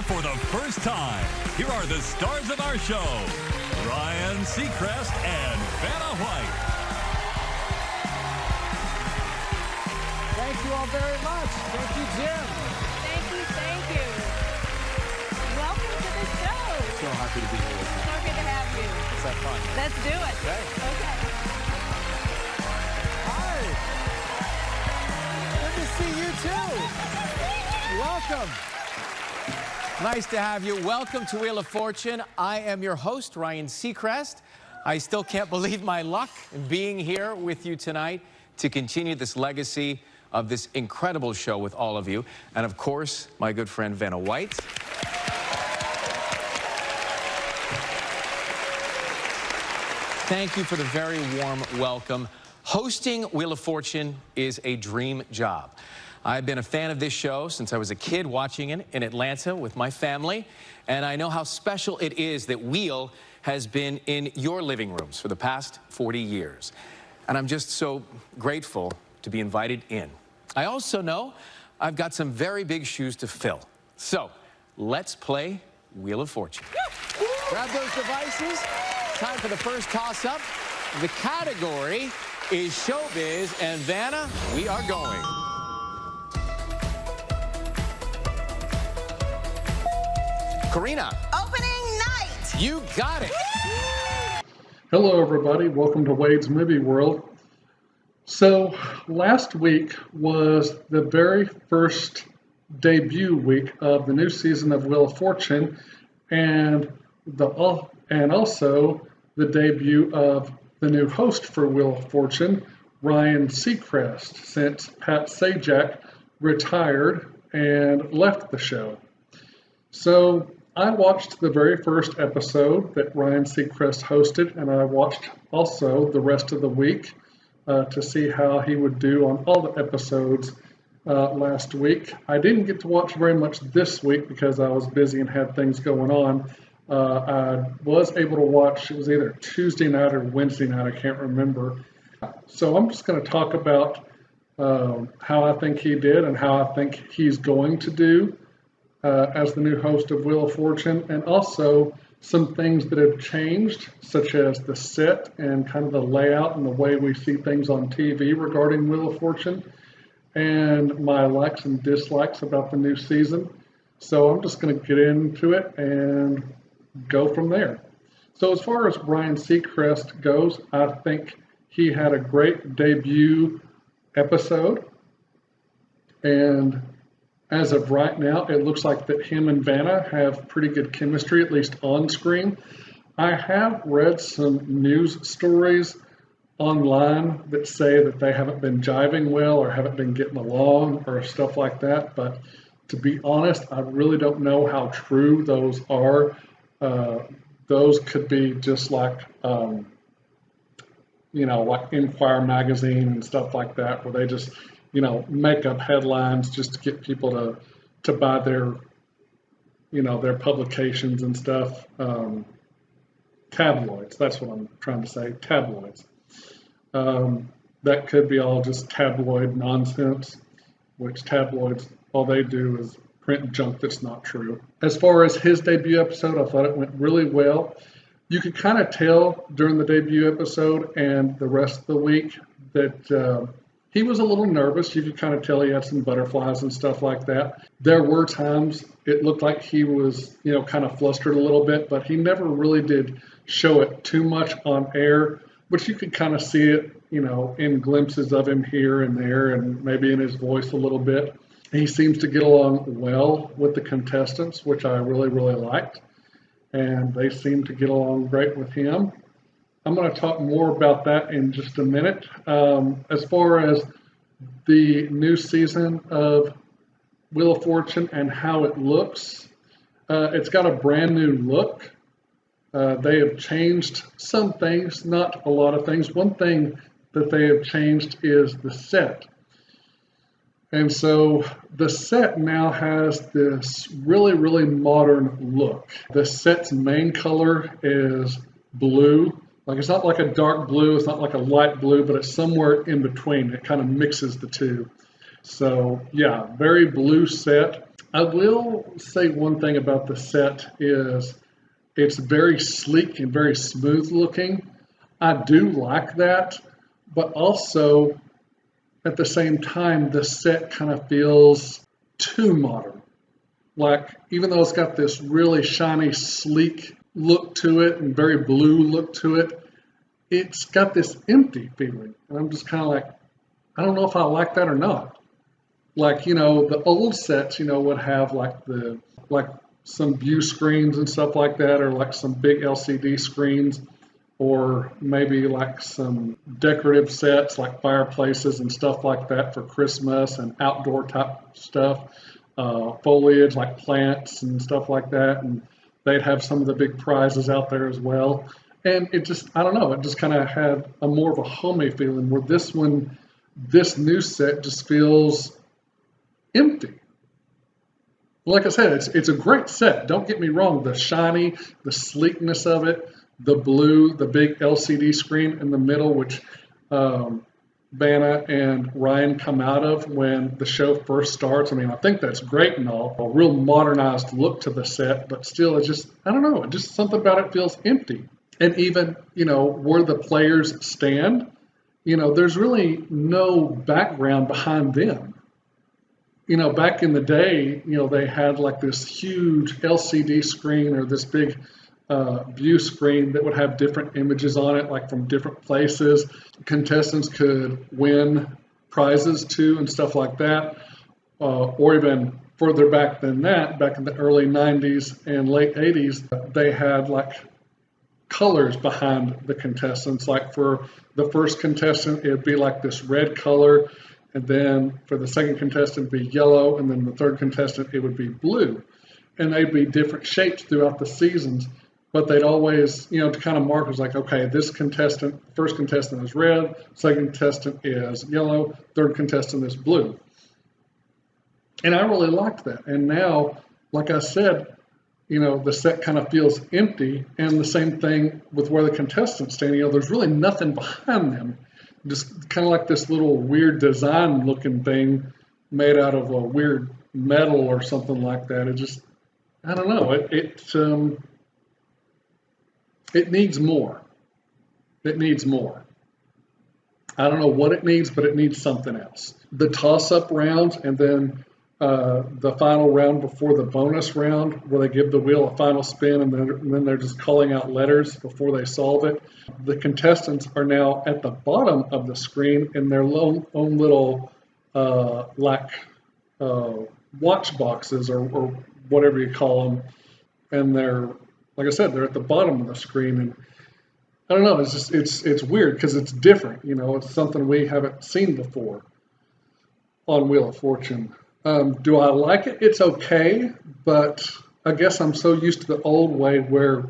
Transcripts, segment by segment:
together for the first time. Here are the stars of our show, Ryan Seacrest and Vanna White. Thank you all very much. Thank you, Jim. Thank you, thank you. Welcome to the show. So happy to be here with you. So good to have you. Let's have fun. Let's do it. Okay. Okay. Hi. Good to see you too. Welcome. Nice to have you. Welcome to Wheel of Fortune. I am your host, Ryan Seacrest. I still can't believe my luck in being here with you tonight to continue this legacy of this incredible show with all of you. And of course, my good friend Vanna White. Thank you for the very warm welcome. Hosting Wheel of Fortune is a dream job. I've been a fan of this show since I was a kid watching it in Atlanta with my family, and I know how special it is that Wheel has been in your living rooms for the past 40 years. And I'm just so grateful to be invited in. I also know I've got some very big shoes to fill. So let's play Wheel of Fortune. Grab those devices. Time for the first toss-up. The category is showbiz, and Vanna, we are going. Karina. Opening night. You got it. Hello, everybody. Welcome to Wade's Movie World. So, last week was the very first debut week of the new season of Wheel of Fortune, and also the debut of the new host for Wheel of Fortune, Ryan Seacrest, since Pat Sajak retired and left the show. So, I watched the very first episode that Ryan Seacrest hosted, and I watched also the rest of the week to see how he would do on all the episodes last week. I didn't get to watch very much this week because I was busy and had things going on. I was able to watch, it was either Tuesday night or Wednesday night, I can't remember. So I'm just going to talk about how I think he did and how I think he's going to do as the new host of Wheel of Fortune, and also some things that have changed, such as the set and kind of the layout and the way we see things on TV regarding Wheel of Fortune, and my likes and dislikes about the new season. So I'm just going to get into it and go from there. So as far as Ryan Seacrest goes, I think he had a great debut episode, and as of right now, it looks like that him and Vanna have pretty good chemistry, at least on screen. I have read some news stories online that say that they haven't been jiving well or haven't been getting along or stuff like that. But to be honest, I really don't know how true those are. Those could be just like, like Inquirer magazine and stuff like that, where they just make up headlines just to get people to buy their, their publications and stuff. Tabloids, that's what I'm trying to say, tabloids. That could be all just tabloid nonsense, which tabloids, all they do is print junk that's not true. As far as his debut episode, I thought it went really well. You could kind of tell during the debut episode and the rest of the week that he was a little nervous. You could kind of tell he had some butterflies and stuff like that. There were times it looked like he was, kind of flustered a little bit, but he never really did show it too much on air, but you could kind of see it, in glimpses of him here and there and maybe in his voice a little bit. He seems to get along well with the contestants, which I really, really liked, and they seem to get along great with him. I'm going to talk more about that in just a minute. As far as the new season of Wheel of Fortune and how it looks, it's got a brand new look. They have changed some things, not a lot of things. One thing that they have changed is the set. And so the set now has this really, really modern look. The set's main color is blue. Like, it's not like a dark blue, it's not like a light blue, but it's somewhere in between. It kind of mixes the two. So yeah, very blue set. I will say one thing about the set is it's very sleek and very smooth looking. I do like that, but also at the same time, the set kind of feels too modern. Like, even though it's got this really shiny, sleek look to it and very blue look to it, it's got this empty feeling. And I'm just kind of like, I don't know if I like that or not. Like, the old sets, would have like some view screens and stuff like that, or like some big LCD screens, or maybe like some decorative sets like fireplaces and stuff like that for Christmas and outdoor type stuff, foliage like plants and stuff like that. And they'd have some of the big prizes out there as well. And it just, I don't know, it just kind of had a more of a homey feeling, where this new set just feels empty. Like I said, it's a great set. Don't get me wrong. The shiny, the sleekness of it, the blue, the big LCD screen in the middle, which Vanna and Ryan come out of when the show first starts. I mean, I think that's great and all. A real modernized look to the set, but still, it's just, I don't know, just something about it feels empty. And even, where the players stand, there's really no background behind them. Back in the day, they had like this huge LCD screen or this big view screen that would have different images on it, like from different places. Contestants could win prizes too and stuff like that. Or even further back than that, back in the early 90s and late 80s, they had like colors behind the contestants. Like for the first contestant, it'd be like this red color. And then for the second contestant, it'd be yellow. And then the third contestant, it would be blue. And they'd be different shapes throughout the seasons. But they'd always, to kind of mark, it was like, okay, this contestant, first contestant is red, second contestant is yellow, third contestant is blue. And I really liked that. And now, like I said, the set kind of feels empty. And the same thing with where the contestants stand. There's really nothing behind them. Just kind of like this little weird design looking thing made out of a weird metal or something like that. It just, I don't know. It needs more. It needs more. I don't know what it needs, but it needs something else. The toss-up rounds and then the final round before the bonus round, where they give the wheel a final spin and then they're just calling out letters before they solve it. The contestants are now at the bottom of the screen in their own little watch boxes or whatever you call them. And they're, like I said, they're at the bottom of the screen. And I don't know, it's just, it's weird because it's different. It's something we haven't seen before on Wheel of Fortune. Do I like it? It's okay, but I guess I'm so used to the old way where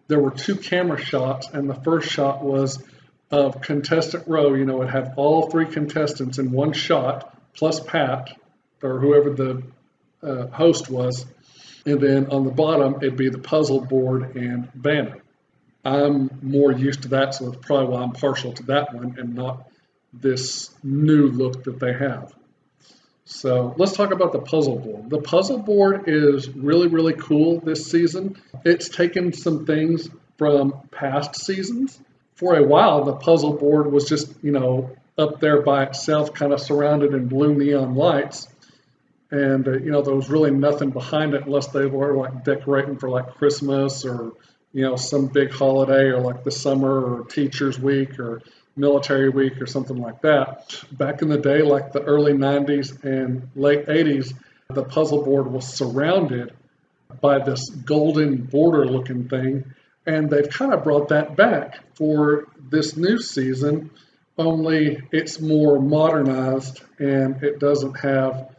there were two camera shots, and the first shot was of contestant row. It had all three contestants in one shot, plus Pat, or whoever the host was, and then on the bottom, it'd be the puzzle board and Vanna. I'm more used to that, so that's probably why I'm partial to that one and not this new look that they have. So let's talk about the puzzle board. The puzzle board is really, really cool this season. It's taken some things from past seasons. For a while, the puzzle board was just, up there by itself, kind of surrounded in blue neon lights. And, there was really nothing behind it unless they were like decorating for like Christmas or, some big holiday or like the summer or Teachers Week or Military Week or something like that. Back in the day, like the early 90s and late 80s, the puzzle board was surrounded by this golden border looking thing. And they've kind of brought that back for this new season, only it's more modernized and it doesn't have,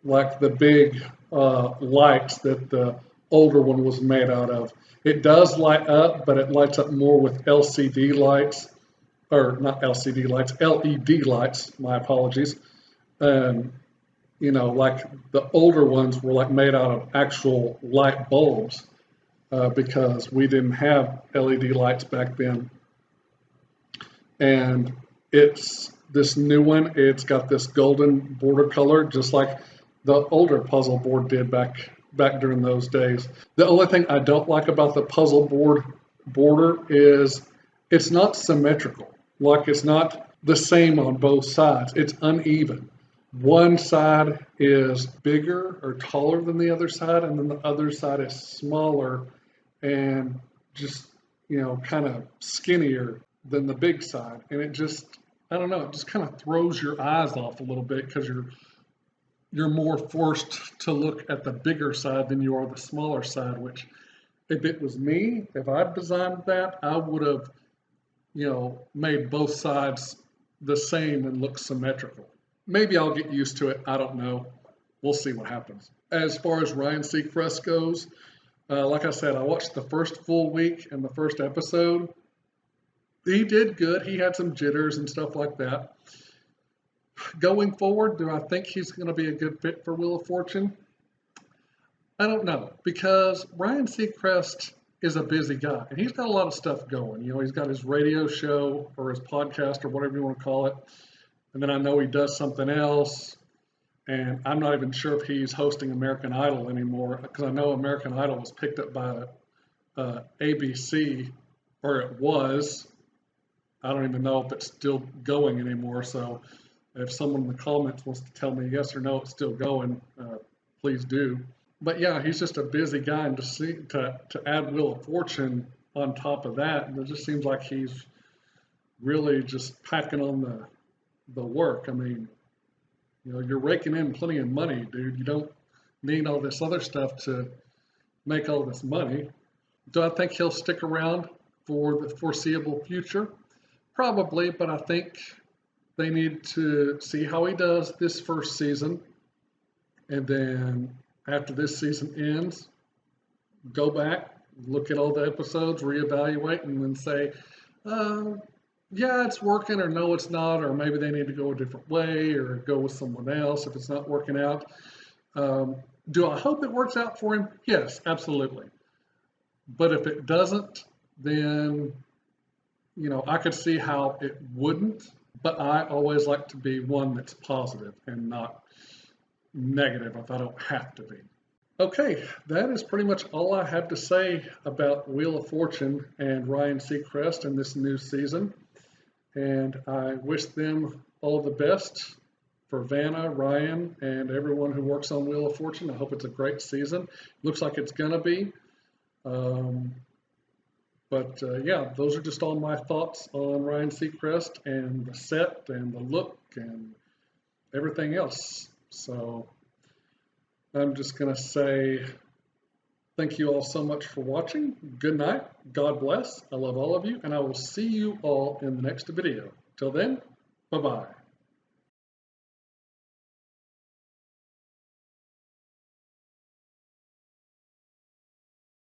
like the big lights that the older one was made out of. It does light up, but it lights up more with LCD lights, or not LCD lights, LED lights, my apologies. Like the older ones were like made out of actual light bulbs because we didn't have LED lights back then. And it's this new one, it's got this golden border color, just like the older puzzle board did back during those days. The only thing I don't like about the puzzle board border is it's not symmetrical. Like, it's not the same on both sides. It's uneven. One side is bigger or taller than the other side, and then the other side is smaller and just, kind of skinnier than the big side. And it just, I don't know, it just kind of throws your eyes off a little bit, because you're more forced to look at the bigger side than you are the smaller side, which, if it was me, if I'd designed that, I would have, made both sides the same and look symmetrical. Maybe I'll get used to it. I don't know. We'll see what happens. As far as Ryan Seacrest goes, like I said, I watched the first full week and the first episode. He did good. He had some jitters and stuff like that. Going forward, do I think he's going to be a good fit for Wheel of Fortune? I don't know, because Ryan Seacrest is a busy guy, and he's got a lot of stuff going. He's got his radio show or his podcast or whatever you want to call it, and then I know he does something else, and I'm not even sure if he's hosting American Idol anymore, because I know American Idol was picked up by ABC, or it was. I don't even know if it's still going anymore, so if someone in the comments wants to tell me yes or no it's still going, please do. But yeah, he's just a busy guy, and to add Wheel of Fortune on top of that, it just seems like he's really just packing on the work. I mean, you're raking in plenty of money, dude. You don't need all this other stuff to make all this money. Do I think he'll stick around for the foreseeable future? Probably, but I think they need to see how he does this first season, and then after this season ends, go back, look at all the episodes, reevaluate, and then say, yeah, it's working, or no, it's not, or maybe they need to go a different way, or go with someone else if it's not working out. Do I hope it works out for him? Yes, absolutely. But if it doesn't, then, I could see how it wouldn't, but I always like to be one that's positive and not negative if I don't have to be. Okay, that is pretty much all I have to say about Wheel of Fortune and Ryan Seacrest in this new season. And I wish them all the best for Vanna, Ryan, and everyone who works on Wheel of Fortune. I hope it's a great season. Looks like it's going to be. Yeah, those are just all my thoughts on Ryan Seacrest and the set and the look and everything else. So I'm just going to say thank you all so much for watching. Good night. God bless. I love all of you, and I will see you all in the next video. Till then, bye-bye.